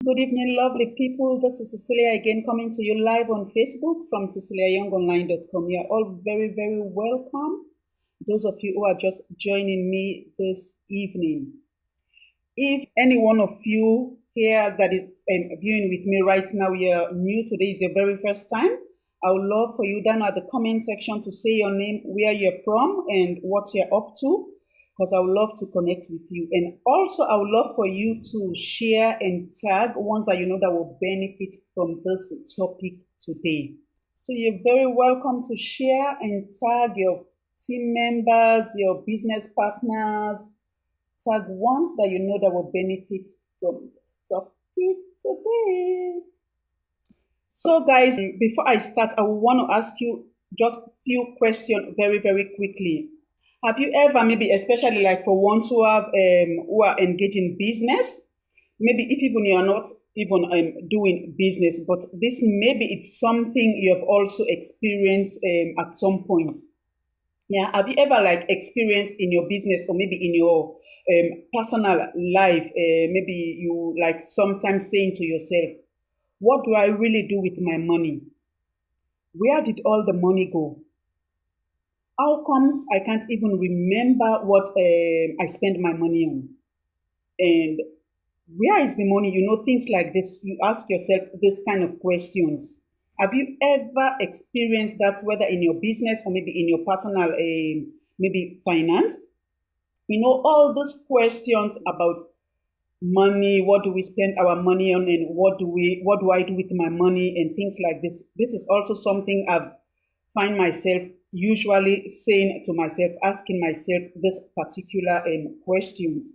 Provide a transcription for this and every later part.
Good evening, lovely people. This is Cecilia again coming to you live on Facebook from CeciliaYoungOnline.com. You are all very, very welcome. Those of you who are just joining me this evening. If any one of you here that is viewing with me right now, you're new today, is your very first time, I would love for you down at the comment section to say your name, where you're from, and what you're up to, because I would love to connect with you. And also, I would love for you to share and tag ones that you know that will benefit from this topic today. So you're very welcome to share and tag your team members, your business partners, tag ones that you know that will benefit from this topic today. So guys, before I start, I want to ask you just a few questions very, very quickly. Have you ever, maybe especially like for ones who have who are engaged in business, maybe if even you are not even doing business, but this maybe it's something you have also experienced at some point. Yeah, have you ever like experienced in your business or maybe in your personal life, maybe you like sometimes saying to yourself, what do I really do with my money? Where did all the money go? How comes I can't even remember what I spend my money on? And where is the money? You know, things like this. You ask yourself this kind of questions. Have you ever experienced that, whether in your business or maybe in your personal, maybe finance? You know, all these questions about money, what do we spend our money on, and what do I do with my money, and things like this. This is also something I've find myself usually saying to myself, asking myself this particular questions.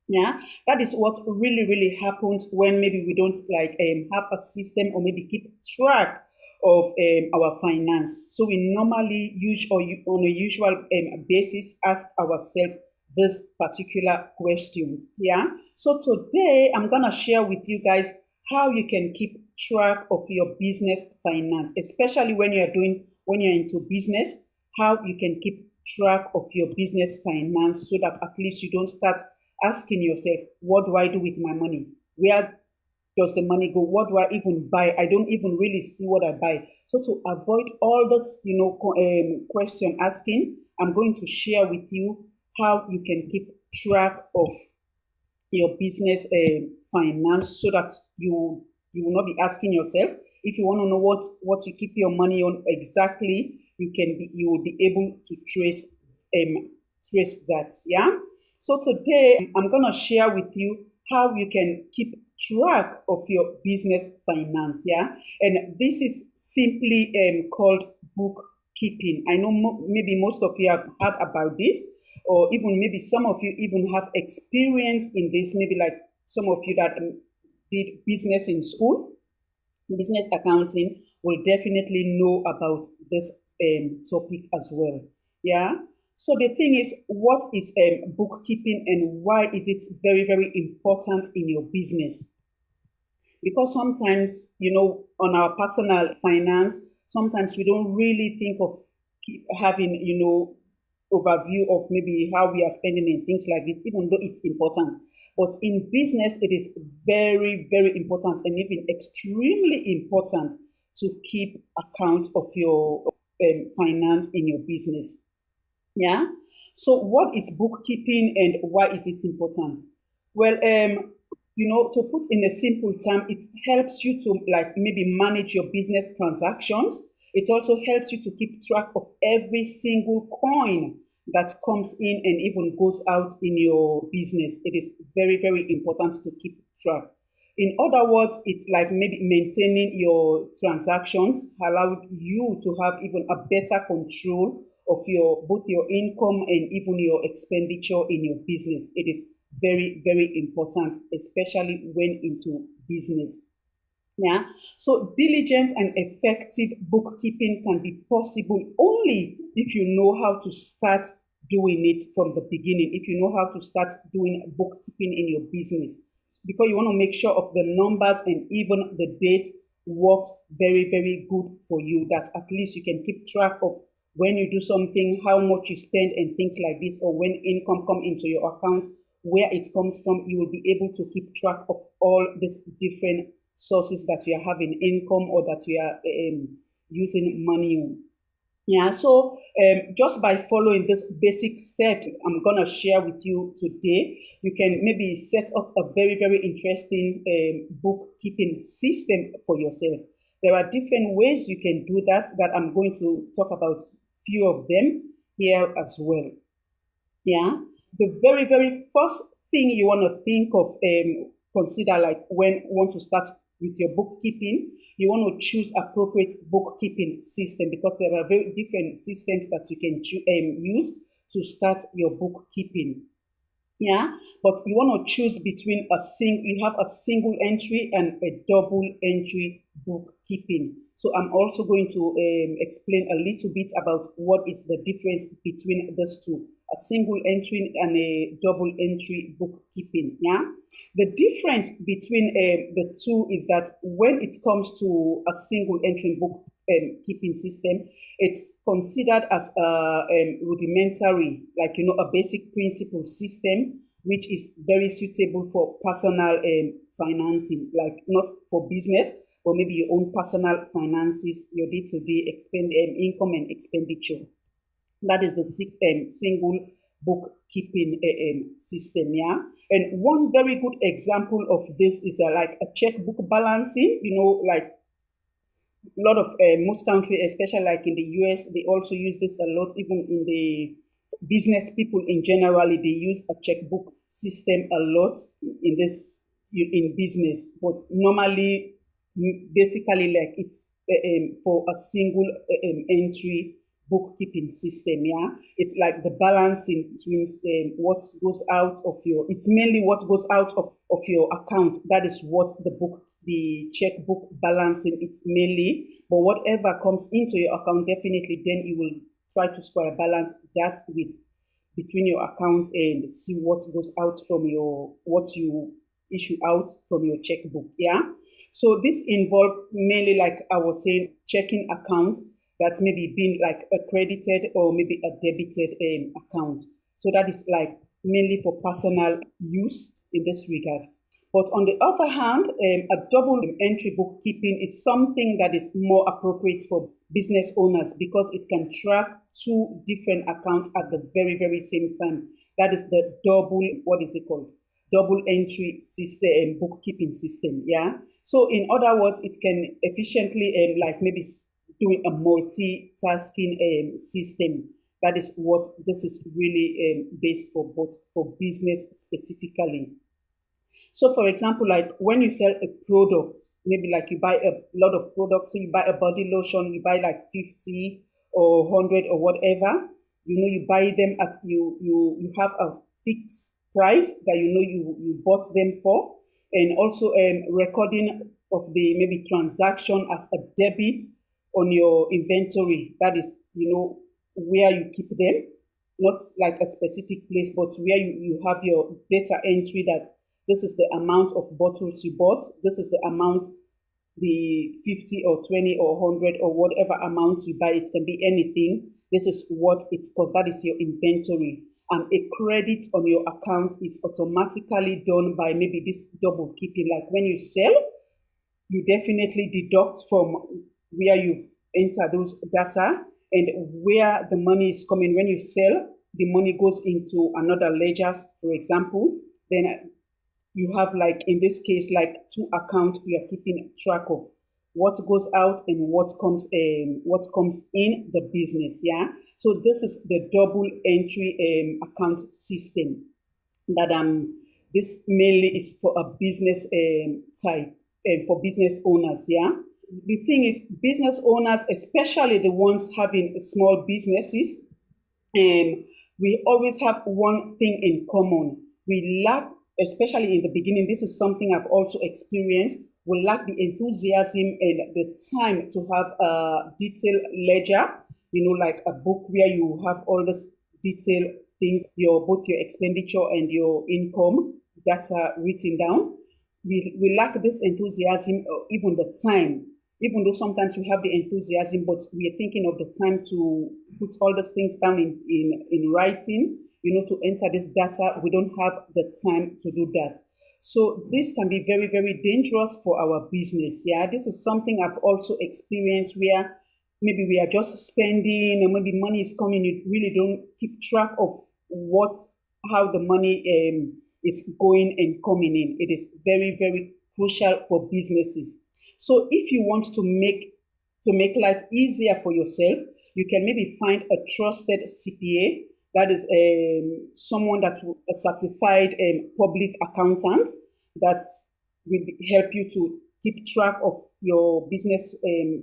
Yeah, that is what really, really happens when maybe we don't like have a system or maybe keep track of our finance. So we normally use or on a usual basis ask ourselves this particular questions. Yeah. So today I'm gonna share with you guys how you can keep track of your business finance, especially when you're into business, how you can keep track of your business finance so that at least you don't start asking yourself, what do I do with my money? Where does the money go? What do I even buy? I don't even really see what I buy. So to avoid all this, question asking, I'm going to share with you how you can keep track of your business finance so that you will not be asking yourself. If you want to know what you keep your money on exactly, you will be able to trace that. Yeah. So today I'm gonna share with you how you can keep track of your business finance. Yeah, and this is simply called bookkeeping. I know maybe most of you have heard about this, or even maybe some of you even have experience in this. Maybe like some of you that did business in school, business accounting, will definitely know about this topic as well. Yeah. So the thing is, what is bookkeeping and why is it very, very important in your business? Because sometimes, on our personal finance, sometimes we don't really think of having, overview of maybe how we are spending and things like this, even though it's important. But in business, it is very, very important and even extremely important to keep account of your finance in your business. Yeah. So what is bookkeeping and why is it important? Well, to put in a simple term, it helps you to like maybe manage your business transactions. It also helps you to keep track of every single coin that comes in and even goes out in your business. It is very, very important to keep track. In other words, it's like maybe maintaining your transactions allowed you to have even a better control of both your income and even your expenditure in your business. It is very, very important, especially when into business. Yeah. So diligent and effective bookkeeping can be possible only if you know how to start doing it from the beginning, if you know how to start doing bookkeeping in your business, because you want to make sure of the numbers and even the dates works very, very good for you, that at least you can keep track of when you do something, how much you spend and things like this, or when income come into your account, where it comes from. You will be able to keep track of all these different sources that you are having income or that you are using money on. Yeah, so just by following this basic steps I'm gonna share with you today, you can maybe set up a very, very interesting bookkeeping system for yourself. There are different ways you can do that I'm going to talk about few of them here as well. Yeah, the very, very first thing you want to think of, consider like when you want to start with your bookkeeping, you want to choose appropriate bookkeeping system, because there are very different systems that you can use to start your bookkeeping. Yeah, but you want to choose between you have a single entry and a double entry bookkeeping. So I'm also going to explain a little bit about what is the difference between those two, a single entry and a double entry bookkeeping. Yeah, the difference between the two is that when it comes to a single entry bookkeeping system, it's considered as a rudimentary, like, a basic principle system, which is very suitable for personal financing, like not for business, or maybe your own personal finances, your day-to-day income and expenditure. That is the single bookkeeping system. Yeah, and one very good example of this is like a checkbook balancing. Like a lot of most countries, especially like in the US, they also use this a lot. Even in the business people in generally, they use a checkbook system a lot in business. But normally, basically, like it's for a single entry bookkeeping system. Yeah, it's like the balancing between what goes out of it's mainly what goes out of your account. That is what the checkbook balancing, it's mainly. But whatever comes into your account, definitely then you will try to square balance that with between your account and see what goes out from what you issue out from your checkbook. Yeah, so this involves mainly, like I was saying, checking account that's maybe been like accredited or maybe a debited account. So that is like mainly for personal use in this regard. But on the other hand, a double entry bookkeeping is something that is more appropriate for business owners, because it can track two different accounts at the very, very same time. That is the what is it called? Double entry system, bookkeeping system. Yeah. So in other words, it can efficiently like maybe doing a multitasking system. That is what this is really based for, but for business specifically. So for example, like when you sell a product, maybe like you buy a lot of products, so you buy a body lotion, you buy like 50 or 100 or whatever, you buy them at, you have a fixed price that you bought them for, and also recording of the maybe transaction as a debit on your inventory. That is, where you keep them, not like a specific place, but where you have your data entry that this is the amount of bottles you bought. This is the amount, the 50 or 20 or 100 or whatever amount you buy. It can be anything. This is what it's called. That is your inventory. And a credit on your account is automatically done by maybe this double keeping. Like when you sell, you definitely deduct from where you've entered those data and where the money is coming. When you sell, the money goes into another ledger, for example. Then you have, like in this case, like two accounts you are keeping track of, what goes out and what comes in the business. Yeah, so this is the double entry account system that this mainly is for a business type and for business owners. Yeah, the thing is, business owners, especially the ones having small businesses, we always have one thing in common. We lack, especially in the beginning, this is something I've also experienced, we lack the enthusiasm and the time to have a detailed ledger, like a book where you have all this detailed things, both your expenditure and your income data written down. We lack this enthusiasm or even the time, even though sometimes we have the enthusiasm, but we are thinking of the time to put all these things down in writing to enter this data. We don't have the time to do that. So this can be very, very dangerous for our business. Yeah, this is something I've also experienced where maybe we are just spending, or maybe money is coming. You really don't keep track of how the money is going and coming in. It is very, very crucial for businesses. So if you want to make life easier for yourself, you can maybe find a trusted CPA, that is someone that a certified public accountant that will help you to keep track of your business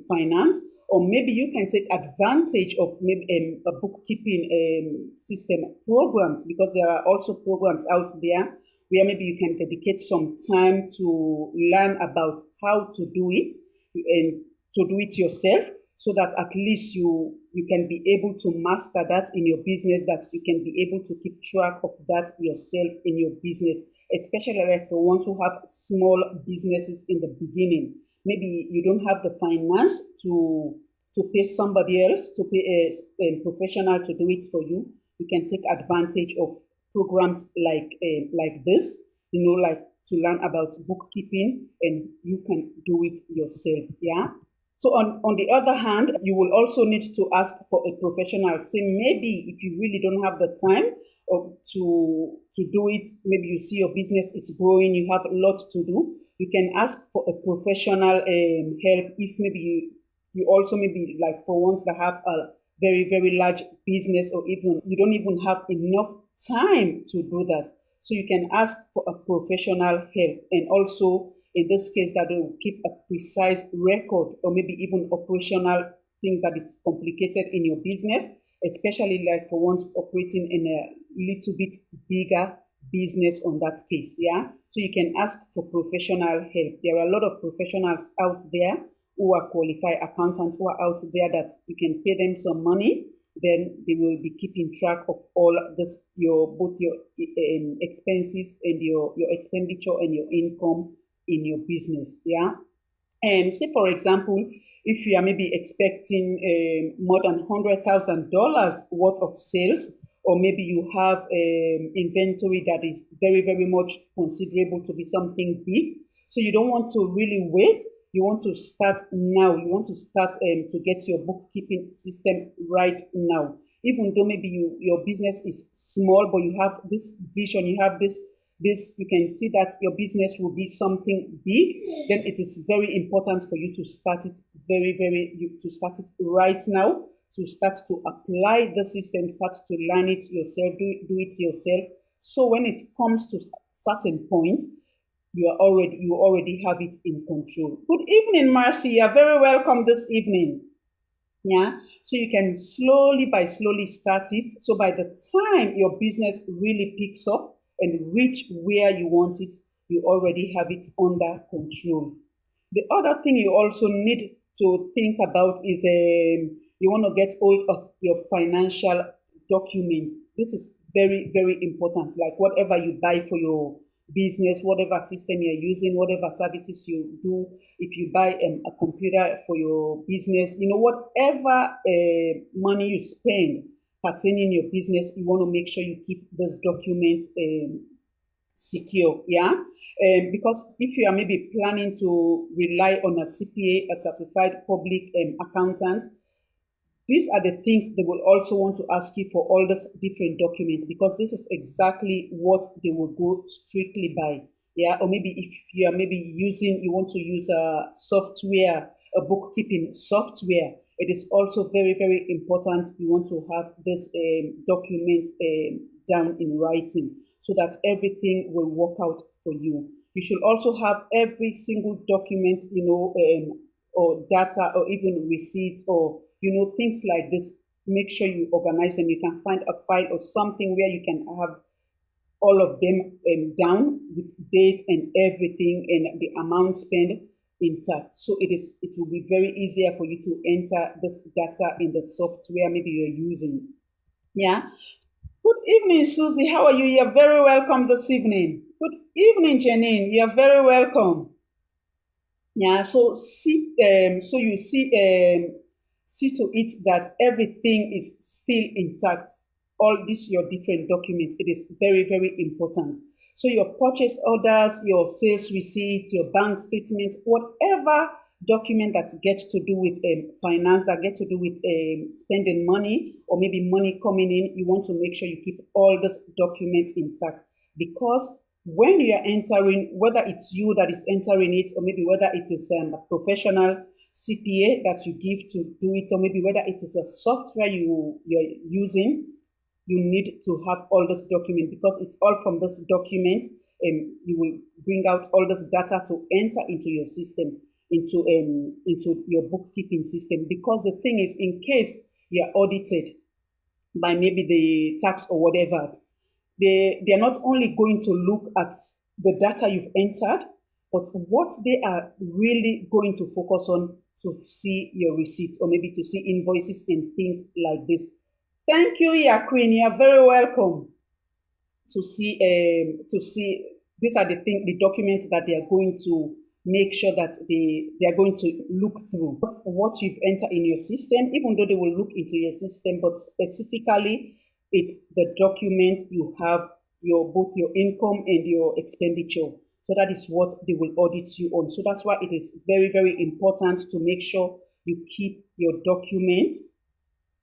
finance. Or maybe you can take advantage of maybe a bookkeeping system programs, because there are also programs out there where maybe you can dedicate some time to learn about how to do it and to do it yourself, so that at least you can be able to master that in your business, that you can be able to keep track of that yourself in your business, especially like if you want to have small businesses in the beginning. Maybe you don't have the finance to pay somebody else, to pay a professional to do it for you. You can take advantage of programs like this, like to learn about bookkeeping, and you can do it yourself. Yeah. So on the other hand, you will also need to ask for a professional. Say maybe if you really don't have the time to do it, maybe you see your business is growing, you have lots to do, you can ask for a professional help. If maybe you also maybe like for ones that have a very, very large business, or even you don't even have enough time to do that. So you can ask for a professional help, and also in this case that they will keep a precise record, or maybe even operational things that is complicated in your business, especially like for ones operating in a little bit bigger business on that case. Yeah. So you can ask for professional help. There are a lot of professionals out there who are qualified accountants who are out there that you can pay them some money, then they will be keeping track of all this, both your expenses and your expenditure and your income in your business. Yeah. And say for example, if you are maybe expecting more than $100,000 worth of sales, or maybe you have inventory that is very, very much considerable to be something big, so you don't want to really wait. You want to start now. You want to start to get your bookkeeping system right now. Even though maybe your business is small, but you have this vision, you have this, you can see that your business will be something big, then it is very important for you to start it to start it right now, to start to apply the system, start to learn it yourself, do it yourself. So when it comes to certain point, you already have it in control. Good evening, Marcy. You're very welcome this evening. Yeah. So you can slowly start it. So by the time your business really picks up and reach where you want it, you already have it under control. The other thing you also need to think about is you want to get hold of your financial documents. This is very, very important. Like whatever you buy for your business, whatever system you're using, whatever services you do, if you buy a computer for your business, whatever money you spend pertaining your business, you want to make sure you keep those documents secure. Yeah. Because if you are maybe planning to rely on a CPA, a certified public accountant, these are the things they will also want to ask you for, all these different documents, because this is exactly what they will go strictly by. Yeah. Or maybe if you are maybe you want to use a software, a bookkeeping software, it is also very, very important. You want to have this document down in writing, so that everything will work out for you. You should also have every single document, or data, or even receipts, or things like this. Make sure you organize them. You can find a file or something where you can have all of them down with dates and everything, and the amount spent intact. So it will be very easier for you to enter this data in the software maybe you're using. Yeah. Good evening, Susie. How are you? You're very welcome this evening. Good evening, Janine. You're very welcome. Yeah. So see to it that everything is still intact. all these your different documents. It is very, very important. So your purchase orders, your sales receipts, your bank statements, whatever document that gets to do with finance, that gets to do with spending money or maybe money coming in, you want to make sure you keep all those documents intact, because when you are entering, whether it's you that is entering it or maybe whether it is a professional CPA that you give to do it, or maybe whether it is a software you're using, you need to have all this document, because it's all from this document, and you will bring out all this data to enter into your system, into your bookkeeping system. Because the thing is, in case you're audited by maybe the tax or whatever, they're not only going to look at the data you've entered, but what they are really going to focus on to see your receipts, or maybe to see invoices and things like this. Thank you, Queen. You're very welcome. To see these are the documents that they are going to make sure that they are going to look through what you've entered in your system, even though they will look into your system, but specifically it's the document you have, both your income and your expenditure. So that is what they will audit you on. So that's why it is very, very important to make sure you keep your documents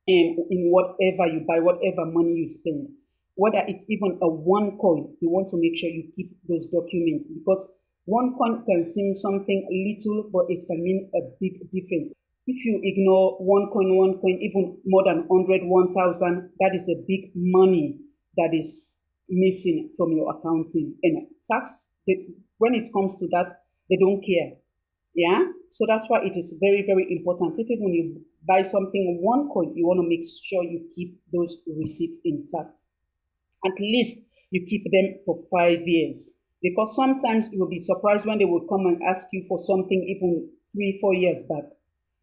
and in whatever you buy, whatever money you spend. Whether it's even a one coin, you want to make sure you keep those documents, because one coin can seem something little, but it can mean a big difference. If you ignore one coin, even more than 100, 1,000, that is a big money that is missing from your accounting. And tax, when it comes to that, they don't care. Yeah, so that's why it is very, very important. If even you buy something one coin, you want to make sure you keep those receipts intact. At least you keep them for 5 years, because sometimes you will be surprised when they will come and ask you for something even 3-4 years back.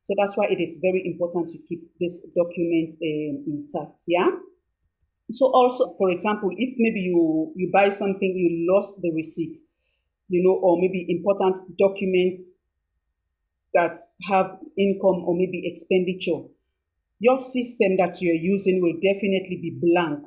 So that's why it is very important to keep this document intact. Yeah. So also, for example, if maybe you buy something, you lost the receipt, or maybe important documents that have income or maybe expenditure, your system that you're using will definitely be blank,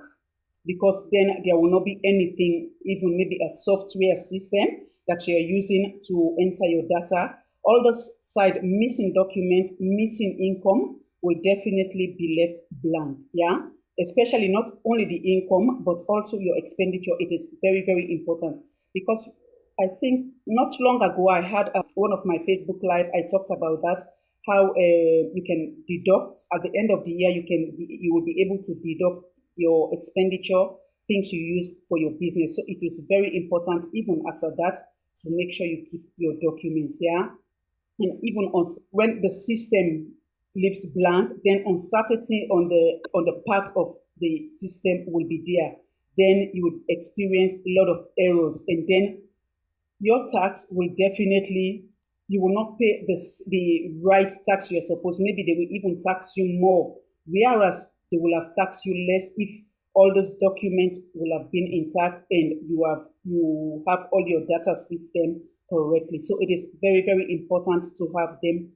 because then there will not be anything, even maybe a software system that you're using to enter your data. All those side missing documents, missing income will definitely be left blank. Yeah, especially not only the income, but also your expenditure. It is very, very important, because I think not long ago I had one of my Facebook Live. I talked about that, how you can deduct at the end of the year. You will be able to deduct your expenditure, things you use for your business. So it is very important, even after that, to make sure you keep your documents. Yeah, and even when the system leaves blank, then uncertainty on the part of the system will be there. Then you would experience a lot of errors, and then your tax will definitely, you will not pay the right tax you're supposed. Maybe they will even tax you more, whereas they will have taxed you less if all those documents will have been intact and you have all your data system correctly. So it is very, very important to have them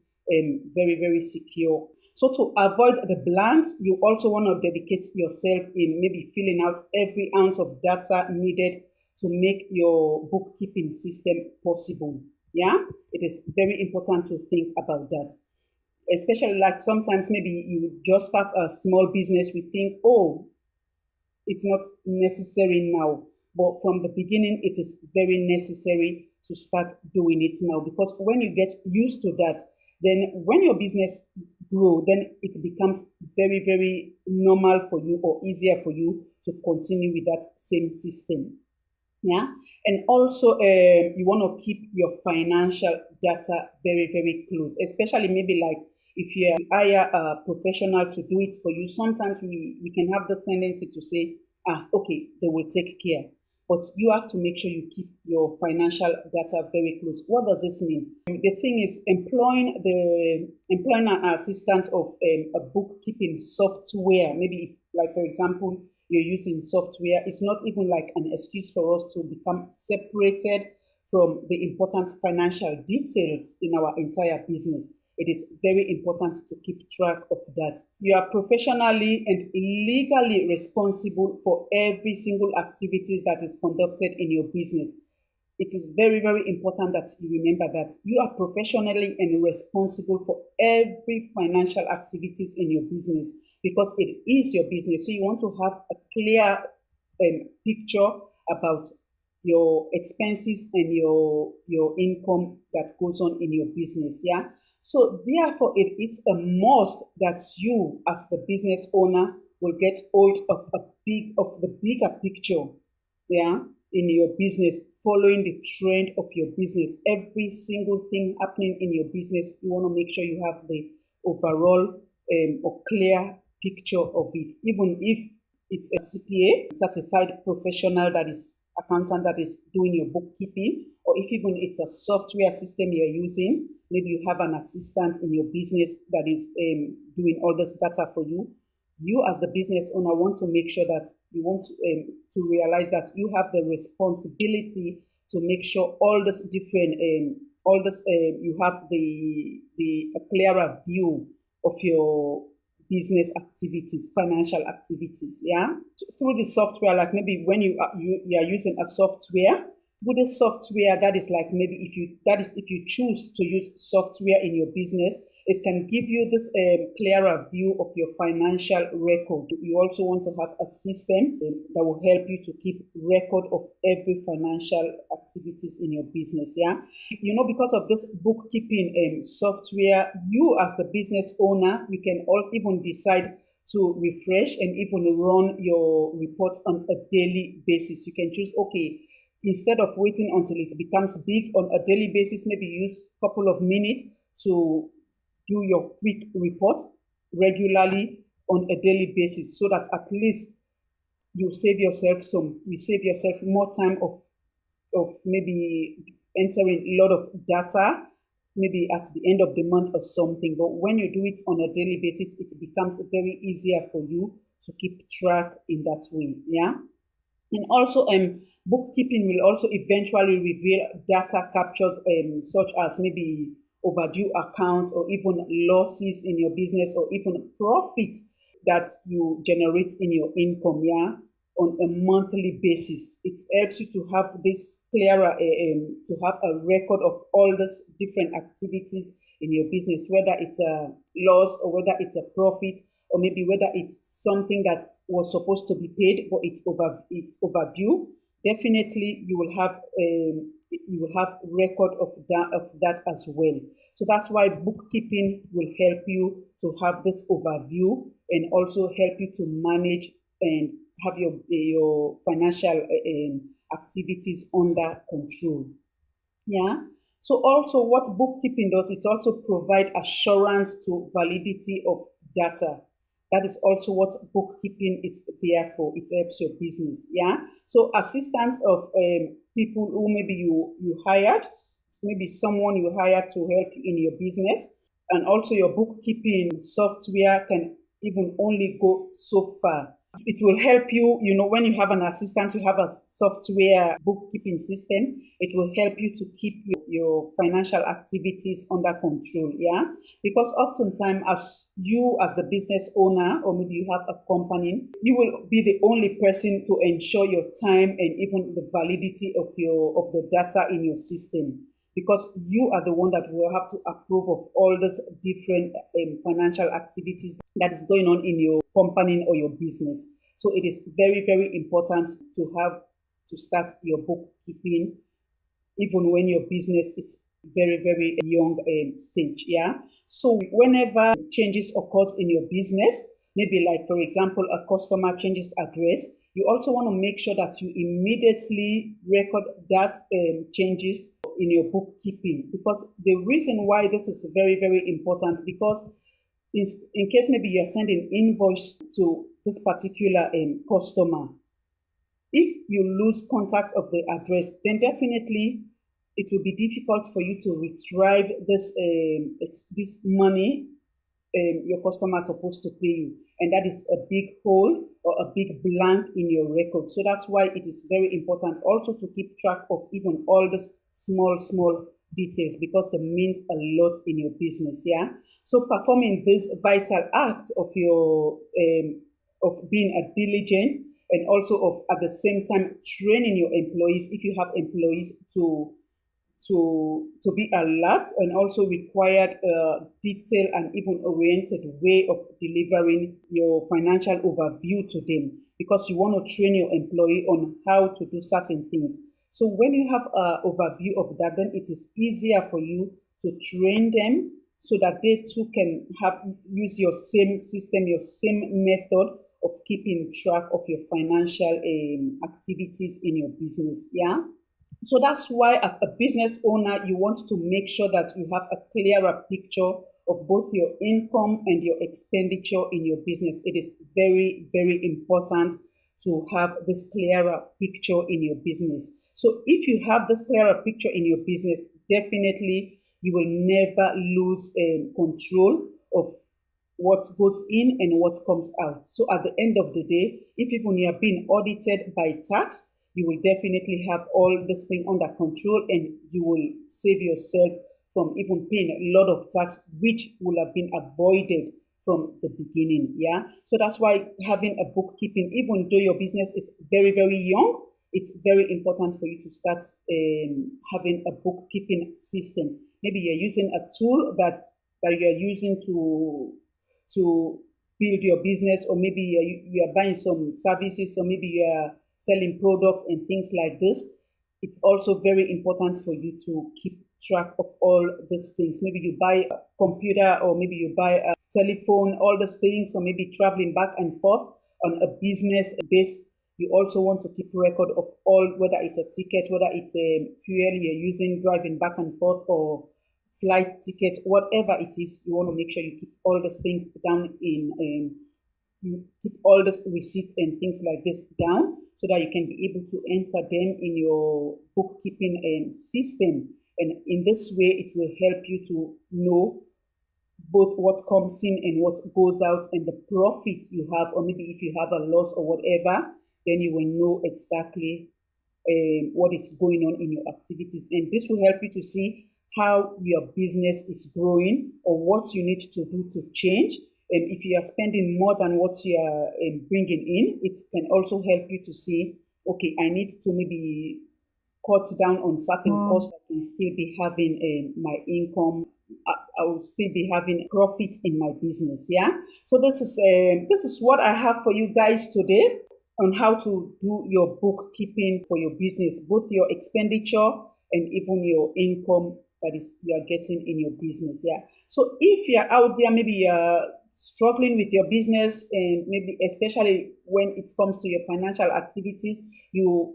very, very secure. So to avoid the blanks, you also want to dedicate yourself in maybe filling out every ounce of data needed to make your bookkeeping system possible. Yeah, it is very important to think about that. Especially like sometimes maybe you just start a small business, we think, oh, it's not necessary now. But from the beginning, it is very necessary to start doing it now, because when you get used to that, then when your business grows, then it becomes very, very normal for you, or easier for you to continue with that same system. Yeah, and also you want to keep your financial data very, very close, especially maybe like if you hire a professional to do it for you. Sometimes we can have this tendency to say, okay, they will take care, but you have to make sure you keep your financial data very close. What does this mean? The thing is, employing an assistant of a bookkeeping software, maybe if, like for example, you're using software, it's not even like an excuse for us to become separated from the important financial details in our entire business. it is very important to keep track of that. You are professionally and legally responsible for every single activities that is conducted in your business. It is very, very important that you remember that you are professionally and responsible for every financial activities in your business because it is your business. So you want to have a clear picture about your expenses and your income that goes on in your business. Yeah. So therefore, it is a must that you, as the business owner, will get hold of the bigger picture. Yeah, in your business, following the trend of your business. Every single thing happening in your business, you want to make sure you have the overall or clear picture of it. Even if it's a CPA, certified professional that is accountant that is doing your bookkeeping, or if even it's a software system you're using, maybe you have an assistant in your business that is doing all this data for you. You as the business owner want to make sure that you want to realize that you have the responsibility to make sure all this different, you have a clearer view of your business activities, financial activities, yeah? Through the software, like maybe when you are using a software, through the software, that is like maybe if you choose to use software in your business, it can give you this clearer view of your financial record. You also want to have a system that will help you to keep record of every financial activities in your business. Yeah, because of this bookkeeping software, you as the business owner, you can even decide to refresh and even run your report on a daily basis. You can choose, okay, instead of waiting until it becomes big on a daily basis, maybe use a couple of minutes to do your quick report regularly on a daily basis, so that at least you save yourself more time of maybe entering a lot of data, maybe at the end of the month or something. But when you do it on a daily basis, it becomes very easier for you to keep track in that way. Yeah. And also bookkeeping will also eventually reveal data captures such as maybe overdue accounts or even losses in your business or even profits that you generate in your income, yeah, on a monthly basis. It helps you to have this clearer, to have a record of all these different activities in your business, whether it's a loss or whether it's a profit, or maybe whether it's something that was supposed to be paid but it's overdue. Definitely you will have record of that as well. So that's why bookkeeping will help you to have this overview and also help you to manage and have your financial activities under control. Yeah. So also what bookkeeping does, it also provide assurance to validity of data. That is also what bookkeeping is there for. It helps your business. Yeah. So assistance of people who maybe you hired, maybe someone you hired to help you in your business, and also your bookkeeping software can even only go so far. It will help you, when you have an assistant, you have a software bookkeeping system, it will help you to keep your financial activities under control, yeah? Because oftentimes as the business owner, or maybe you have a company, you will be the only person to ensure your time and even the validity of the data in your system. Because you are the one that will have to approve of all those different financial activities that is going on in your company or your business. So it is very, very important to start your bookkeeping even when your business is very, very young stage. Yeah. So whenever changes occurs in your business, maybe like for example a customer changes address, you also want to make sure that you immediately record that changes in your bookkeeping. Because the reason why this is very, very important, because in case maybe you're sending invoice to this particular customer, if you lose contact of the address, then definitely it will be difficult for you to retrieve this money your customer is supposed to pay you, and that is a big hole or a big blank in your record. So that's why it is very important also to keep track of even all these small details because they means a lot in your business. Yeah. So performing this vital act of your of being a diligent and also of at the same time training your employees if you have employees to be alert and also required a detailed and even oriented way of delivering your financial overview to them because you want to train your employee on how to do certain things. So when you have an overview of that, then it is easier for you to train them so that they too can have use your same system, your same method of keeping track of your financial activities in your business. Yeah. So that's why, as a business owner, you want to make sure that you have a clearer picture of both your income and your expenditure in your business. It is very, very important to have this clearer picture in your business. So if you have this clearer picture in your business, definitely you will never lose control of what goes in and what comes out. So at the end of the day, if even you are being audited by tax, you will definitely have all this thing under control and you will save yourself from even paying a lot of tax, which will have been avoided from the beginning. Yeah. So that's why having a bookkeeping, even though your business is very, very young, it's very important for you to start having a bookkeeping system. Maybe you're using a tool that you're using to build your business, or maybe you're buying some services, or maybe you're selling products and things like this. It's also very important for you to keep track of all these things. Maybe you buy a computer, or maybe you buy a telephone, all these things, or maybe traveling back and forth on a business base. You also want to keep record of all, whether it's a ticket, whether it's a fuel you're using driving back and forth, or flight ticket, whatever it is. You want to make sure you keep all those things down in you keep all those receipts and things like this down so that you can be able to enter them in your bookkeeping system. And in this way, it will help you to know both what comes in and what goes out, and the profit you have, or maybe if you have a loss or whatever, then you will know exactly what is going on in your activities. And this will help you to see how your business is growing or what you need to do to change. And if you are spending more than what you are bringing in, it can also help you to see, okay, I need to maybe cut down on certain costs. I can still be having my income. I will still be having profits in my business. Yeah. So this is what I have for you guys today on how to do your bookkeeping for your business, both your expenditure and even your income that is you are getting in your business. Yeah. So if you're out there, maybe you're struggling with your business, and maybe especially when it comes to your financial activities, you're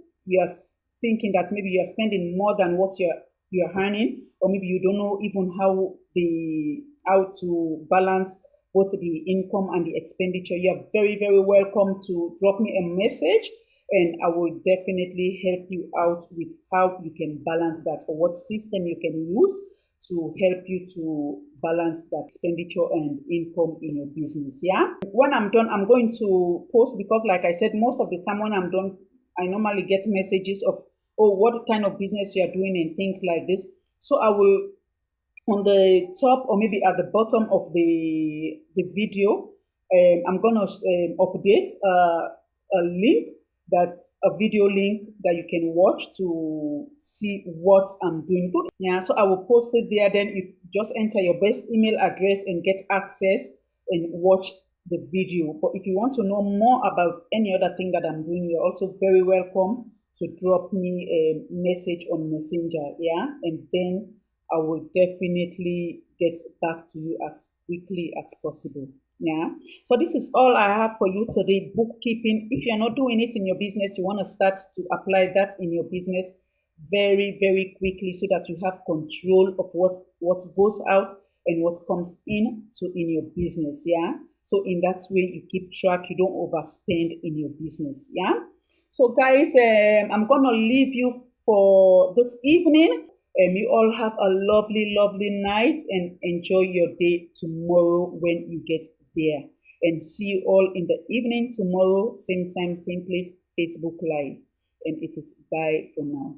thinking that maybe you're spending more than what you're earning, or maybe you don't know even how to balance both the income and the expenditure, you're very, very welcome to drop me a message, and I will definitely help you out with how you can balance that, or what system you can use to help you to balance that expenditure and income in your business. Yeah. When I'm done, I'm going to post, because like I said, most of the time when I'm done, I normally get messages of, oh, what kind of business you're doing and things like this. So I will, on the top or maybe at the bottom of the video, I'm going to update a link, that's a video link that you can watch to see what I'm doing. Yeah, so I will post it there. Then you just enter your best email address and get access and watch the video. But if you want to know more about any other thing that I'm doing, you're also very welcome to drop me a message on Messenger. Yeah, and then I will definitely get back to you as quickly as possible. Yeah. So this is all I have for you today, bookkeeping. If you're not doing it in your business, you want to start to apply that in your business very, very quickly so that you have control of what goes out and what comes in your business. Yeah. So in that way, you keep track, you don't overspend in your business. Yeah. So guys, I'm going to leave you for this evening. You all have a lovely, lovely night, and enjoy your day tomorrow when you get there. And see you all in the evening tomorrow, same time, same place, Facebook Live. And it is bye for now.